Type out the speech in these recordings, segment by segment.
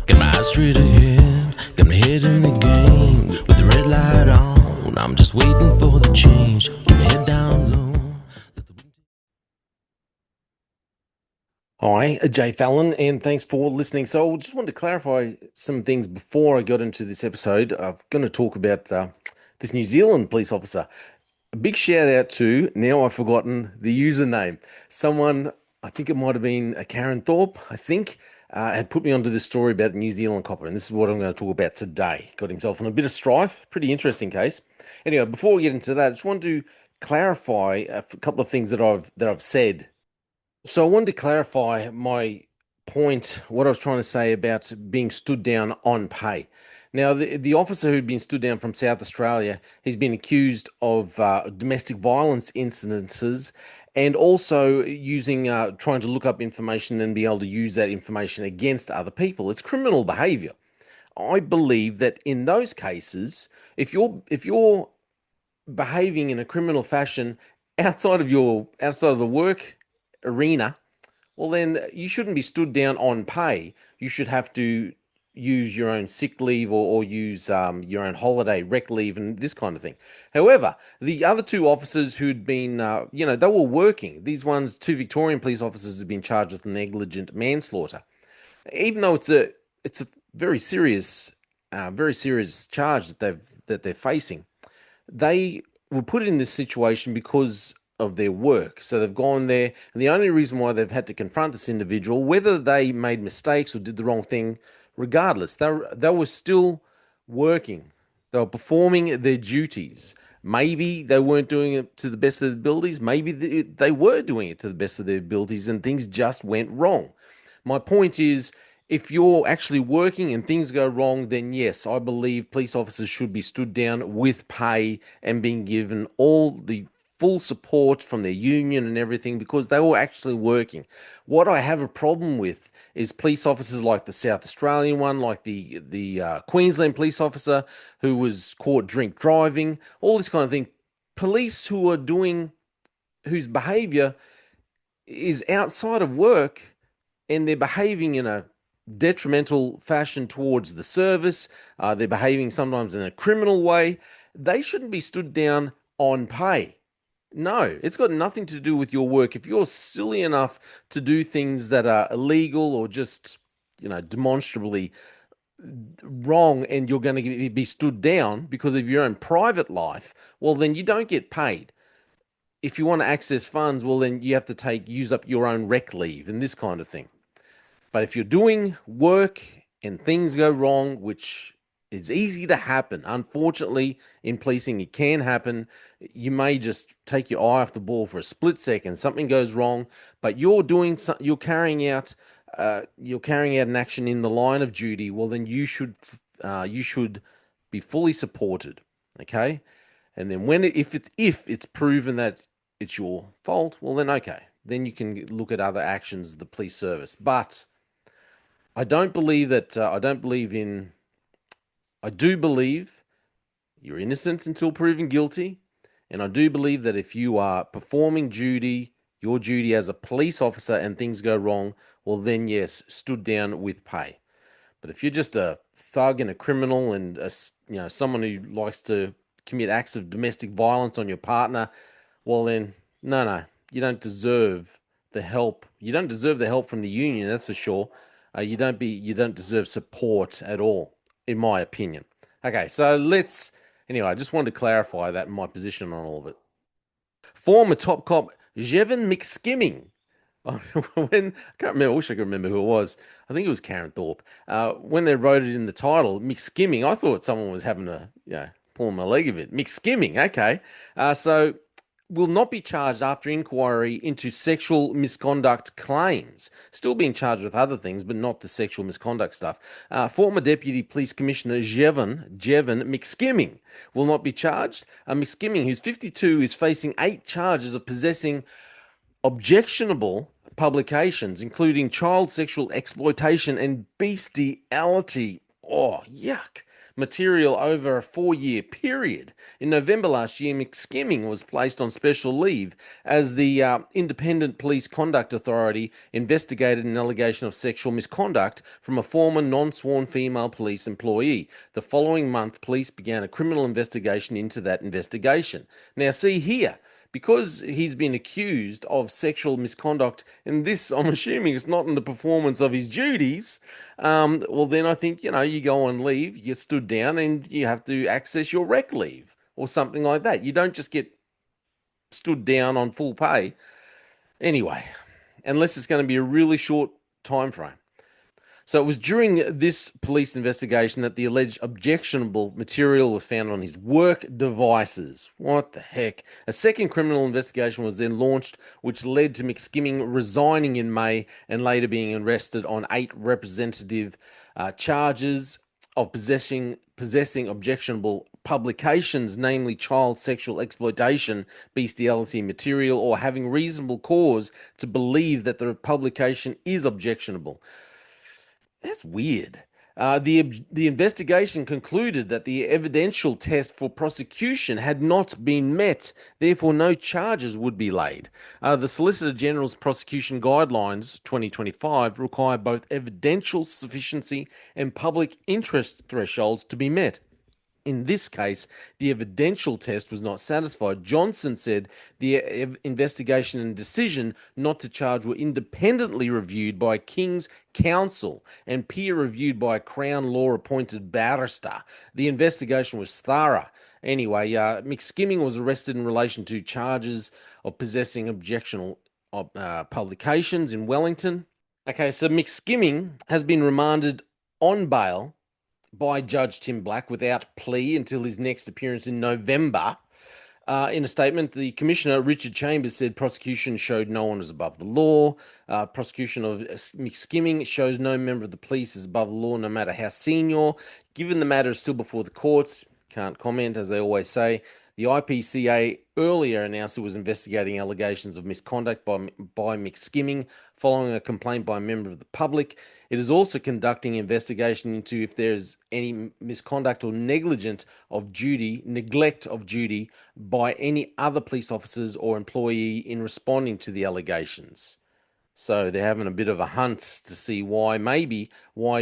Got my eyes straight ahead, got my head in the game. With the red light on, I'm just waiting for the change. Keep my head down low. Hi, j-fallon, and thanks for listening. So I just wanted to clarify some things before I got into this episode. I'm going to talk about this New Zealand police officer. A big shout out to, now I've forgotten the username. Someone, I think it might have been a Karen Thorpe, I think, had put me onto this story about the New Zealand copper, and this is what I'm going to talk about today. Got himself in a bit of strife. Pretty interesting case. Anyway, before we get into that, I just wanted to clarify a couple of things that I've said. So I wanted to clarify my point, what I was trying to say about being stood down on pay. Now, the officer who'd been stood down from South Australia, he's been accused of domestic violence incidences and also using, trying to look up information and be able to use that information against other people. It's criminal behaviour. I believe that in those cases, if you're behaving in a criminal fashion outside of the work arena, well, then you shouldn't be stood down on pay. You should have to use your own sick leave or use your own holiday, rec leave, and this kind of thing. However, the other two officers who'd been, they were working. These ones, two Victorian police officers, have been charged with negligent manslaughter. Even though it's a very serious charge that they're facing, they were put in this situation because of their work. So they've gone there, and the only reason why they've had to confront this individual, whether they made mistakes or did the wrong thing, regardless, they were still working. They were performing their duties. Maybe they weren't doing it to the best of their abilities. Maybe they were doing it to the best of their abilities, and things just went wrong. My point is, if you're actually working and things go wrong, then yes, I believe police officers should be stood down with pay and being given all the full support from their union and everything because they were actually working. What I have a problem with is police officers like the South Australian one, like the Queensland police officer who was caught drink driving, all this kind of thing. Police whose behaviour is outside of work and they're behaving in a detrimental fashion towards the service, they're behaving sometimes in a criminal way, they shouldn't be stood down on pay. No, it's got nothing to do with your work. If you're silly enough to do things that are illegal or just, demonstrably wrong and you're going to be stood down because of your own private life, well, then you don't get paid. If you want to access funds, well, then you have to use up your own rec leave and this kind of thing. But if you're doing work and things go wrong, which is easy to happen, unfortunately, in policing, it can happen. You may just take your eye off the ball for a split second. Something goes wrong, but you're carrying out an action in the line of duty. Well, then you should be fully supported. Okay, and then if it's proven that it's your fault, well, then okay, then you can look at other actions of the police service, but. I don't believe that. I do believe you're innocent until proven guilty. And I do believe that if you are performing your duty as a police officer and things go wrong, well, then yes, stood down with pay. But if you're just a thug and a criminal and someone who likes to commit acts of domestic violence on your partner, well, then no, you don't deserve the help. You don't deserve the help from the union, that's for sure. You don't deserve support at all, in my opinion. Okay, so anyway, I just wanted to clarify that my position on all of it. Former top cop Jevon McSkimming. I can't remember, I wish I could remember who it was. I think it was Karen Thorpe. When they wrote it in the title, McSkimming, I thought someone was having pulling my leg a bit. McSkimming, okay. So will not be charged after inquiry into sexual misconduct claims. Still being charged with other things, but not the sexual misconduct stuff. Former Deputy Police Commissioner Jevon McSkimming will not be charged. McSkimming, who's 52, is facing 8 charges of possessing objectionable publications, including child sexual exploitation and bestiality. Oh, yuck. material over a 4-year period. In November last year, McSkimming was placed on special leave as the Independent Police Conduct Authority investigated an allegation of sexual misconduct from a former non-sworn female police employee. The following month, police began a criminal investigation into that investigation. Now, see here, because he's been accused of sexual misconduct, and this, I'm assuming, is not in the performance of his duties, well, then I think, you go on leave, you get stood down, and you have to access your rec leave or something like that. You don't just get stood down on full pay. Anyway, unless it's going to be a really short time frame. So it was during this police investigation that the alleged objectionable material was found on his work devices. What the heck? A second criminal investigation was then launched, which led to McSkimming resigning in May and later being arrested on 8 representative charges of possessing objectionable publications, namely child sexual exploitation, bestiality material, or having reasonable cause to believe that the publication is objectionable. That's weird. The investigation concluded that the evidential test for prosecution had not been met, therefore no charges would be laid. The Solicitor General's prosecution guidelines 2025 require both evidential sufficiency and public interest thresholds to be met. In this case, the evidential test was not satisfied. Johnson said the investigation and decision not to charge were independently reviewed by King's counsel and peer reviewed by a Crown Law appointed barrister. The investigation was thorough. Anyway, McSkimming was arrested in relation to charges of possessing objectionable publications in Wellington. Okay, so McSkimming has been remanded on bail by Judge Tim Black without plea until his next appearance in November. In a statement, the Commissioner, Richard Chambers, said prosecution showed no one was above the law. Prosecution of McSkimming shows no member of the police is above the law, no matter how senior. Given the matter is still before the courts, can't comment, as they always say. The IPCA earlier announced it was investigating allegations of misconduct by McSkimming following a complaint by a member of the public. It is also conducting investigation into if there is any misconduct or neglect of duty by any other police officers or employee in responding to the allegations. So they're having a bit of a hunt to see why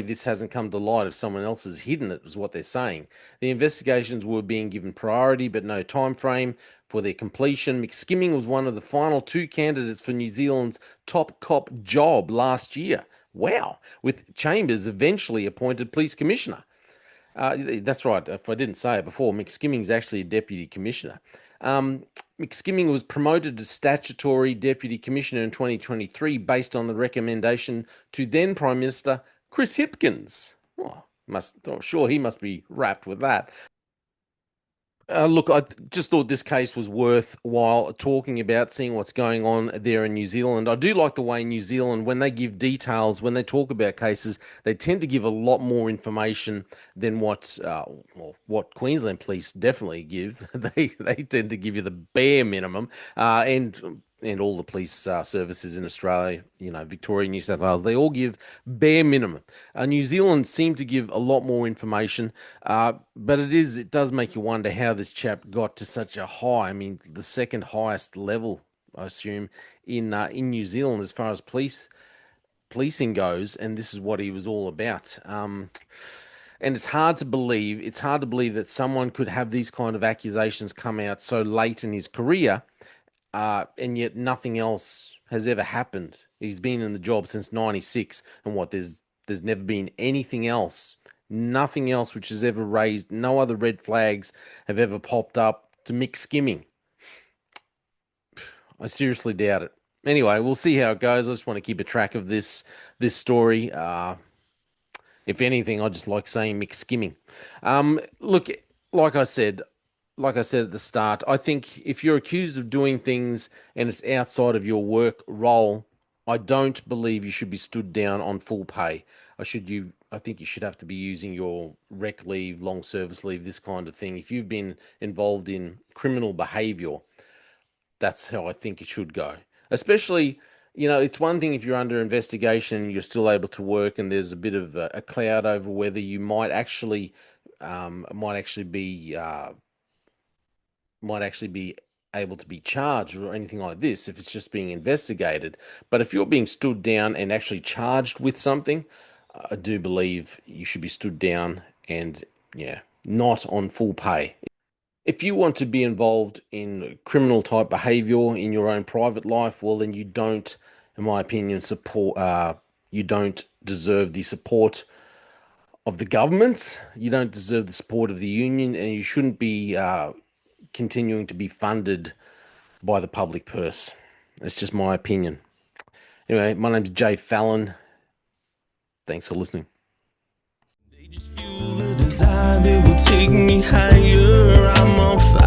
this hasn't come to light if someone else has hidden it, is what they're saying. The investigations were being given priority, but no time frame for their completion. McSkimming was one of the final 2 candidates for New Zealand's top cop job last year. Wow, with Chambers eventually appointed police commissioner. That's right. If I didn't say it before, McSkimming is actually a deputy commissioner. McSkimming was promoted to statutory deputy commissioner in 2023 based on the recommendation to then Prime Minister Chris Hipkins. Sure, he must be wrapped with that. Look, I just thought this case was worthwhile talking about, seeing what's going on there in New Zealand. I do like the way New Zealand, when they give details, when they talk about cases, they tend to give a lot more information than what Queensland police definitely give. They tend to give you the bare minimum, and all the police services in Australia, Victoria, New South Wales, they all give bare minimum. New Zealand seem to give a lot more information, but it does make you wonder how this chap got to such a high, the second highest level, I assume, in New Zealand as far as policing goes, and this is what he was all about. And it's hard to believe that someone could have these kind of accusations come out so late in his career. And yet nothing else has ever happened. He's been in the job since '96, and there's never been nothing else which has ever raised, no other red flags have ever popped up to McSkimming. I seriously doubt it. Anyway, we'll see how it goes. I just want to keep a track of this story. If anything, I just like saying McSkimming. Look, like I said at the start, I think if you're accused of doing things and it's outside of your work role, I don't believe you should be stood down on full pay. I think you should have to be using your rec leave, long service leave, this kind of thing. If you've been involved in criminal behavior, that's how I think it should go. Especially, it's one thing if you're under investigation and you're still able to work and there's a bit of a cloud over whether you might actually might actually be able to be charged or anything like this if it's just being investigated. But if you're being stood down and actually charged with something, I do believe you should be stood down and, yeah, not on full pay. If you want to be involved in criminal type behavior in your own private life, well, then you don't, in my opinion, you don't deserve the support of the government. You don't deserve the support of the union, and you shouldn't be continuing to be funded by the public purse. That's just my opinion. Anyway, my name's j-fallon. Thanks for listening. They just fuel a desire that will take me higher. I'm on fire.